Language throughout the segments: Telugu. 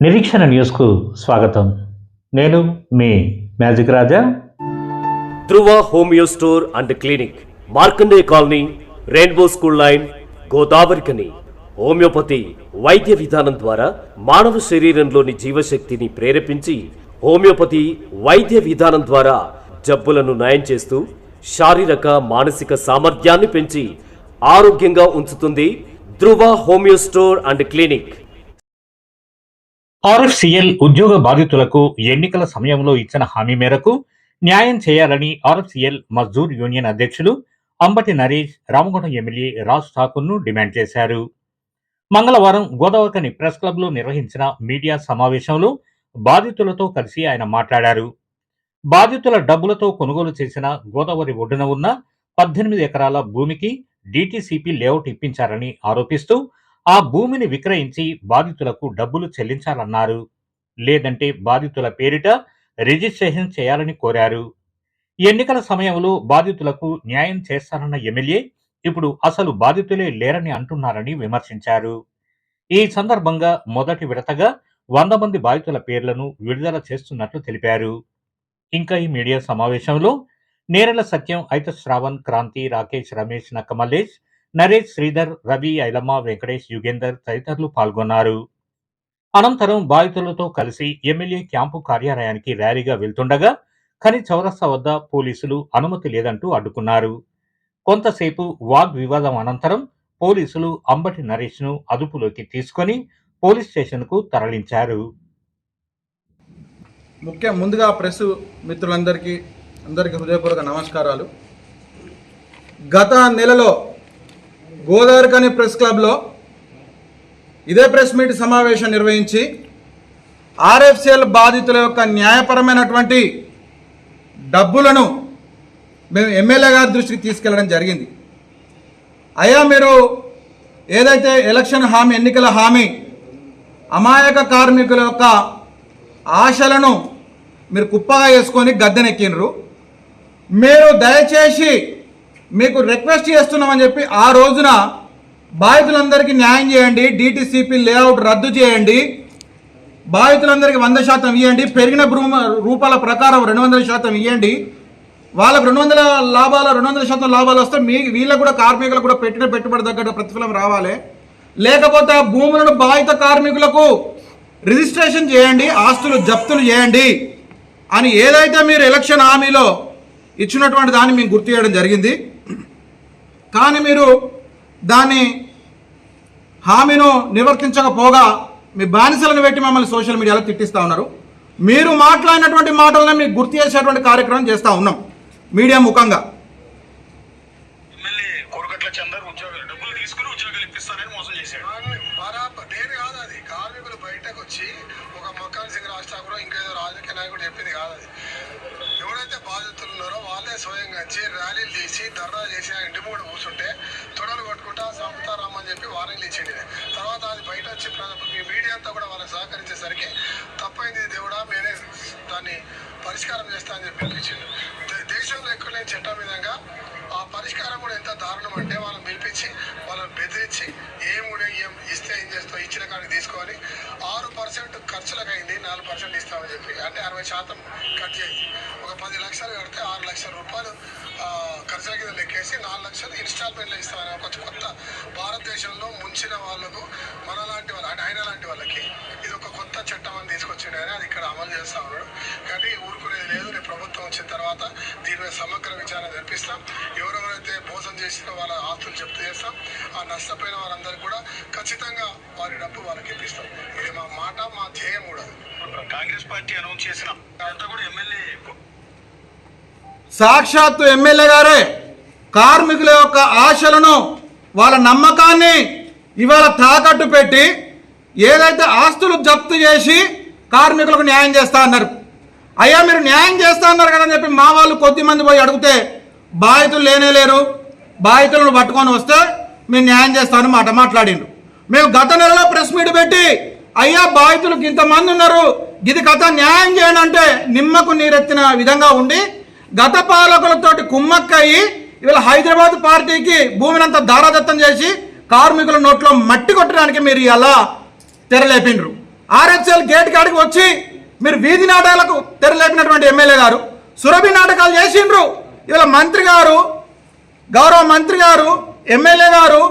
నిరీక్షణ న్యూస్కు స్వాగతం. నేను మీ magic Raja. Dhruva homeo store and clinic, Markande colony, rainbow school line, Godavarikhani. Homeopathy వైద్య విధానం ద్వారా మానవ శరీరంలోని జీవశక్తిని ప్రేరేపించి హోమియోపతి వైద్య విధానం ద్వారా జబ్బులను నయం చేస్తూ శారీరక మానసిక సామర్థ్యాన్ని పెంచి ఆరోగ్యంగా ఉంచుతుంది. Dhruva homeo store and clinic. RFCL ఉద్యోగ బాధితులకు ఎన్నికల సమయంలో ఇచ్చిన హామీ మేరకు న్యాయం చేయాలని ఆర్ఎఫ్సిఎల్ మజ్దూర్ యూనియన్ అధ్యక్షులు అంబటి నరేష్ రామగుండం ఎమ్మెల్యే రాజ్ ఠాకూర్ను డిమాండ్ చేశారు. మంగళవారం గోదావరికని ప్రెస్ క్లబ్లో నిర్వహించిన మీడియా సమావేశంలో బాధితులతో కలిసి ఆయన మాట్లాడారు. బాధితుల డబ్బులతో కొనుగోలు చేసిన గోదావరి ఒడ్డున ఉన్న 18 ఎకరాల భూమికి డిటిసిపి లేఅవుట్ ఇప్పించారని ఆరోపిస్తూ ఆ భూమిని విక్రయించి బాధితులకు డబ్బులు చెల్లించాలన్నారు. లేదంటే బాధితుల పేరిట రిజిస్ట్రేషన్ చేయాలని కోరారు. ఎన్నికల సమయంలో బాధితులకు న్యాయం చేస్తారన్న ఎమ్మెల్యే ఇప్పుడు అసలు బాధితులే లేరని అంటున్నారని విమర్శించారు. ఈ సందర్భంగా మొదటి విడతగా 100 మంది బాధితుల పేర్లను విడుదల చేస్తున్నట్లు తెలిపారు. ఇంకా ఈ మీడియా సమావేశంలో నేరెల సత్యం, ఐత శ్రావణ్, క్రాంతి, రాకేష్, రమేష్, నక్క మల్లేష్, నరేష్, శ్రీధర్, రవి, ఐలమ్మ, వెంకటేష్, యుగేందర్ తదితరులు పాల్గొన్నారు. అనంతరం బాధితులతో కలిసి ఎమ్మెల్యే క్యాంపు కార్యాలయానికి ర్యాలీగా వెళ్తుండగా ఖని చౌరస్తా వద్ద పోలీసులు అనుమతి లేదంటూ అడ్డుకున్నారు. కొంతసేపు వాగ్వివాదం అనంతరం పోలీసులు అంబటి నరేష్ను అదుపులోకి తీసుకొని పోలీస్ స్టేషన్కు తరలించారు. ముందుగా ప్రెస్ మిత్రులందరికీ హృదయపూర్వక నమస్కారాలు. గత నెలలో గోదావరికని ప్రెస్ క్లబ్లో ఇదే ప్రెస్ మీట్ సమావేశం నిర్వహించి ఆర్ఎఫ్సిఎల్ బాధితుల యొక్క న్యాయపరమైనటువంటి డబ్బులను మేము ఎమ్మెల్యే గారి దృష్టికి తీసుకెళ్లడం జరిగింది. అయ్యా, మీరు ఏదైతే ఎలక్షన్ హామీ, ఎన్నికల హామీ, అమాయక కార్మికుల యొక్క ఆశలను మీరు కుప్పగా వేసుకొని గద్దెనెక్కినరు. మీరు దయచేసి మీకు రిక్వెస్ట్ చేస్తున్నామని చెప్పి ఆ రోజున బాధితులందరికీ న్యాయం చేయండి, డిటిసిపి లేఅవుట్ రద్దు చేయండి, బాధితులందరికీ 100% ఇవ్వండి, పెరిగిన రూపాల ప్రకారం 200% ఇవ్వండి, వాళ్ళకు 200% లాభాలు వస్తే వీళ్ళకు కూడా కార్మికులకు కూడా పెట్టిన పెట్టుబడి తగ్గట్టు ప్రతిఫలం రావాలి. లేకపోతే ఆ భూములను బాధిత కార్మికులకు రిజిస్ట్రేషన్ చేయండి, ఆస్తులు జప్తులు చేయండి అని ఏదైతే మీరు ఎలక్షన్ హామీలో ఇచ్చినటువంటి దాన్ని మేము గుర్తు చేయడం జరిగింది. కానీ మీరు దాన్ని హామీను నివర్తించకపోగా మీ బానిసలను పెట్టి మమ్మల్ని సోషల్ మీడియాలో తిట్టిస్తూ ఉన్నారు. మీరు మాట్లాడినటువంటి మాటలను మీకు గుర్తు చేసేటువంటి కార్యక్రమం చేస్తూ ఉన్నాం మీడియా ముఖంగా. ఎవరైతే బాధితులు ఉన్నారో వాళ్ళే స్వయంగా వచ్చి ర్యాలీలు తీసి ధర్నా చేసి ఆ ఇంటి మూడు కూర్చుంటే తొడలు కొట్టుకుంటా చంపుతారమ్మని చెప్పి వార్నింగ్లు ఇచ్చింది. తర్వాత అది బయట వచ్చి మీ మీడియా అంతా కూడా వాళ్ళకి సహకరించేసరికి తప్పైంది దేవుడా, నేనే దాన్ని పరిష్కారం చేస్తా అని చెప్పి పిలిపించిండు. దేశంలో ఎక్కువ లేని చట్టం విధంగా ఆ పరిష్కారం కూడా ఎంత దారుణం అంటే వాళ్ళని పిలిపించి వాళ్ళని బెదిరించి ఏం ఇస్తే ఏం చేస్తావు, ఇచ్చిన కాడికి తీసుకొని 6% ఖర్చులకు అయింది, 4% ఇస్తామని చెప్పి, అంటే 60% కట్ చేసి ఒక 10 లక్షలు కడితే 6 లక్షల రూపాయలు ఖర్చుల కింద లెక్కేసి 4 లక్షలు ఇన్స్టాల్మెంట్లో ఇస్తామని ఒక కొత్త భారతదేశంలో ముంచిన వాళ్ళకు మనలాంటి వాళ్ళు, అంటే ఆయన లాంటి వాళ్ళకి ఇది ఒక కొత్త చట్టం అని తీసుకొచ్చిండు. ఆయన అది ఇక్కడ అమలు చేస్తా ఉన్నాడు. కానీ ఊరుకునేది లేదు. రేపు ప్రభుత్వం వచ్చిన తర్వాత దీని మీద సమగ్ర విచారణ జరిపిస్తాం. ఎవరెవరైతే మోసం చేసినా వాళ్ళ ఆస్తులు జప్తు చేస్తాం. ఆ నష్టపోయిన వారందరికీ కూడా ఖచ్చితంగా వారి డబ్బు వాళ్ళకి ఇప్పిస్తాం. ఇది మా మాట, మా ధ్యేయం కూడా. కాంగ్రెస్ పార్టీ అనౌన్స్ చేసిన అంతా కూడా ఎమ్మెల్యే, సాక్షాత్తు ఎమ్మెల్యే గారే కార్మికుల యొక్క ఆశలను, వాళ్ళ నమ్మకాన్ని ఇవాళ తాకట్టు పెట్టి ఏదైతే ఆస్తులు జప్తు చేసి కార్మికులకు న్యాయం చేస్తా అన్నారు. అయ్యా, మీరు న్యాయం చేస్తా అన్నారు కదా అని చెప్పి మా వాళ్ళు కొద్దిమంది పోయి అడిగితే బాధితులు లేరు, బాధితులను పట్టుకొని వస్తే మేము న్యాయం చేస్తామని మాట్లాడిండ్రు. మేము గత నెలలో ప్రెస్ మీట్ పెట్టి అయ్యా బాధితులకు ఇంతమంది ఉన్నారు, ఇది కథ న్యాయం చేయండి అంటే నిమ్మకు నీరెత్తిన విధంగా ఉండి గత పాలకులతోటి కుమ్మక్కయ్యి ఇవాళ హైదరాబాద్ పార్టీకి భూమినంతా దారాదత్తం చేసి కార్మికుల నోట్లో మట్టి కొట్టడానికి మీరు ఇలా తెరలేపిండ్రు. ఆర్హెచ్ఎల్ గేట్ కాడికి వచ్చి మీరు వీధి నాటకాలకు తెరలేపినటువంటి ఎమ్మెల్యే గారు సురభి నాటకాలు చేసిండ్రు. ఇవాళ మంత్రి గారు, గౌరవ మంత్రి గారు, ఎమ్మెల్యే గారు,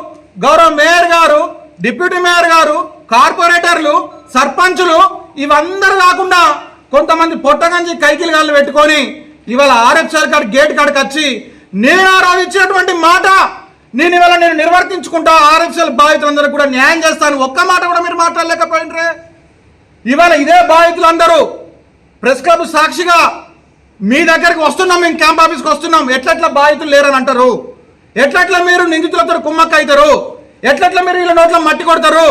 గౌరవ మేయర్ గారు, డిప్యూటీ మేయర్ గారు, కార్పొరేటర్లు, సర్పంచులు ఇవందరూ కాకుండా కొంతమంది పొట్టగంజి కైకిలు గాళ్ళు పెట్టుకొని ఇవాళ ఆర్హెచ్ఎల్ కాడ గేట్ కాడికి వచ్చి నేను ఇచ్చినటువంటి మాట నేను ఇవాళ నిర్వర్తించుకుంటా, ఆర్హెచ్ఎల్ బాధితులందరూ కూడా న్యాయం చేస్తాను, ఒక్క మాట కూడా మీరు మాట్లాడలేకపోయినరే. ఇవాళ ఇదే బాధితులందరూ ప్రెస్ క్లబ్ సాక్షిగా మీ దగ్గరికి వస్తున్నాం, మేము క్యాంప్ ఆఫీస్కి వస్తున్నాం, ఎట్లట్లా బాధితులు లేరని అంటారు, ఎట్లట్లా మీరు నిందితులతో కుమ్మక్క అవుతారు, ఎట్లట్లా మీరు వీళ్ళ నోట్ల మట్టి కొడతారు,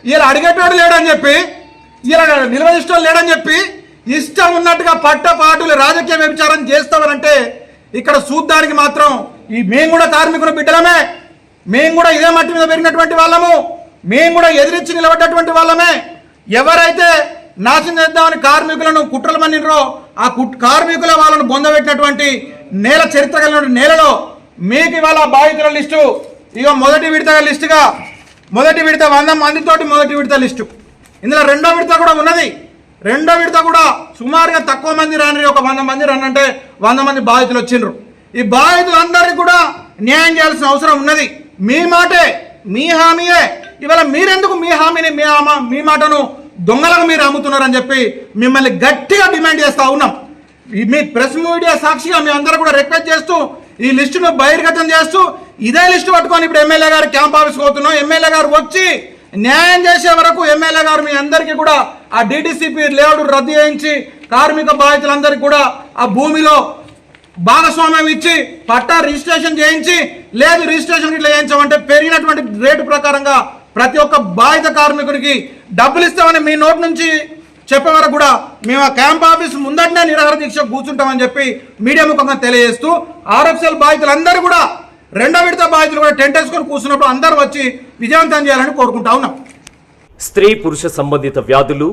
వీళ్ళు అడిగేటోడు లేడని చెప్పి, వీళ్ళ నిల్వదిష్టం లేడని చెప్పి ఇష్టం ఉన్నట్టుగా పట్టపాటులు రాజకీయ వ్యభిచారం చేస్తామనంటే ఇక్కడ చూడ్డానికి మాత్రం మేము కూడా కార్మికుల బిడ్డలమే, మేము కూడా ఇదే మట్టి మీద పెరిగినటువంటి వాళ్ళము, మేము కూడా ఎదిరించి నిలబడ్డటువంటి వాళ్ళమే. ఎవరైతే నాశనం చేద్దామని కార్మికులను కుట్రలు మన్నిరో ఆ కార్మికుల వాళ్ళను బొందబెట్టినటువంటి నేల, చరిత్ర కలిగిన నేలలో మీకు ఇవాళ బాధితుల లిస్టు ఇక మొదటి విడత లిస్టుగా, మొదటి విడత 100 మందితోటి మొదటి విడత లిస్టు, ఇందులో రెండో విడత కూడా ఉన్నది. రెండో విడత కూడా సుమారుగా తక్కువ మంది రాని, ఒక 100 మంది రానంటే 100 మంది బాధితులు వచ్చిండ్రు. ఈ బాధితులందరినీ కూడా న్యాయం చేయాల్సిన అవసరం ఉన్నది. మీ మాటే, మీ హామీయే. ఇవాళ మీరెందుకు మీ హామీని, మీ మాటను దొంగలకు మీరు అమ్ముతున్నారని చెప్పి మిమ్మల్ని గట్టిగా డిమాండ్ చేస్తూ ఉన్నాం. మీ ప్రెస్ మీడియా సాక్షిగా మీ అందరూ కూడా రిక్వెస్ట్ చేస్తూ ఈ లిస్టును బహిర్గతం చేస్తూ ఇదే లిస్టు పట్టుకొని ఇప్పుడు ఎమ్మెల్యే గారు క్యాంప్ ఆఫీస్కి పోతున్నాం. ఎమ్మెల్యే గారు వచ్చి న్యాయం చేసే వరకు ఎమ్మెల్యే గారు మీ అందరికీ కూడా ఆ డిటిసిపి లేఅవుట్ రద్దు చేయించి కార్మిక బాధితులందరికీ కూడా ఆ భూమిలో భాగస్వామ్యం ఇచ్చి పట్టా రిజిస్ట్రేషన్ చేయించి, లేదు రిజిస్ట్రేషన్ ఇట్లా చేయించామంటే పెరిగినటువంటి రేటు ప్రకారంగా ప్రతి ఒక్క బాధిత కార్మికుడికి డబ్బులు ఇస్తామని మీ నోటి నుంచి చెప్పే వరకు కూడా మేము ఆ క్యాంప్ ఆఫీస్ ముందటనే నిరాహార దీక్ష కూర్చుంటామని చెప్పి మీడియా ముఖంగా తెలియజేస్తూ ఆర్ఎఫ్సిఎల్ బాధితులందరూ కూడా రెండో విడత బాధితులు కూడా టెంట్ వేసుకొని కూర్చున్నప్పుడు అందరూ వచ్చి విజయవంతం చేయాలని కోరుకుంటా ఉన్నాం. స్త్రీ పురుష సంబంధిత వ్యాధులు,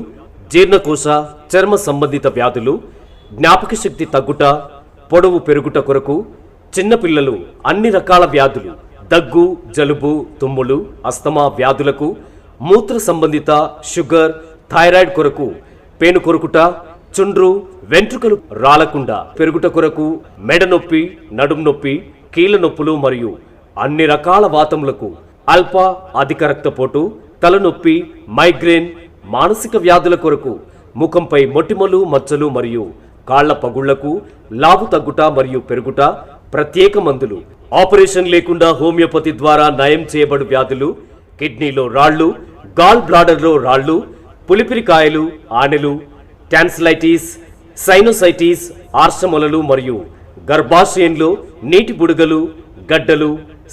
జీర్ణకోశ చర్మ సంబంధిత వ్యాధులు, జ్ఞాపక శక్తి తగ్గుట, పొడవు పెరుగుట కొరకు, చిన్నపిల్లలు అన్ని రకాల వ్యాధులు, దగ్గు, జలుబు, తుమ్ములు, అస్తమా వ్యాధులకు, మూత్ర సంబంధిత షుగర్, థైరాయిడ్ కొరకు, పేను కొరుకుట, చుండ్రు, వెంట్రుకలు రాలకుండా పెరుగుట కొరకు, మెడ నొప్పి, నడుం నొప్పి, కీళ్ళ నొప్పులు మరియు అన్ని రకాల వాతములకు, అల్ప అధిక రక్తపోటు, తలనొప్పి, మైగ్రేన్, మానసిక వ్యాధుల కొరకు, ముఖంపై మొటిమలు, మచ్చలు మరియు కాళ్ల పగుళ్లకు, లావు తగ్గుట మరియు పెరుగుట, ప్రత్యేక మందులు, ఆపరేషన్ లేకుండా హోమియోపతి ద్వారా నయం చేయబడు వ్యాధులు, కిడ్నీలో రాళ్లు, గాల్ బ్లాడర్లో రాళ్లు, పులిపిరికాయలు, ఆనెలు, టాన్సిలైటిస్, సైనోసైటిస్, ఆర్షమొలలు మరియు గర్భాశయంలో నీటి బుడగలు, గడ్డలు,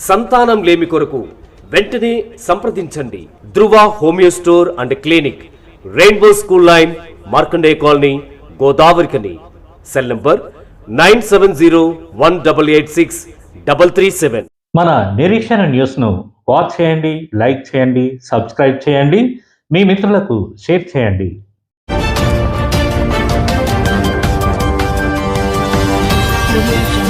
సంతానం లేమి కొరకు వెంటనే సంప్రదించండి. Dhruva homeo store and clinic, rainbow school line, Markande colony, Godavarikhani. Cell number 9701886337. మన నిరీక్షణ న్యూస్ను వాచ్ చేయండి, లైక్ చేయండి, సబ్స్క్రైబ్ చేయండి, మీ మిత్రులకు షేర్ చేయండి. Audio Jungle.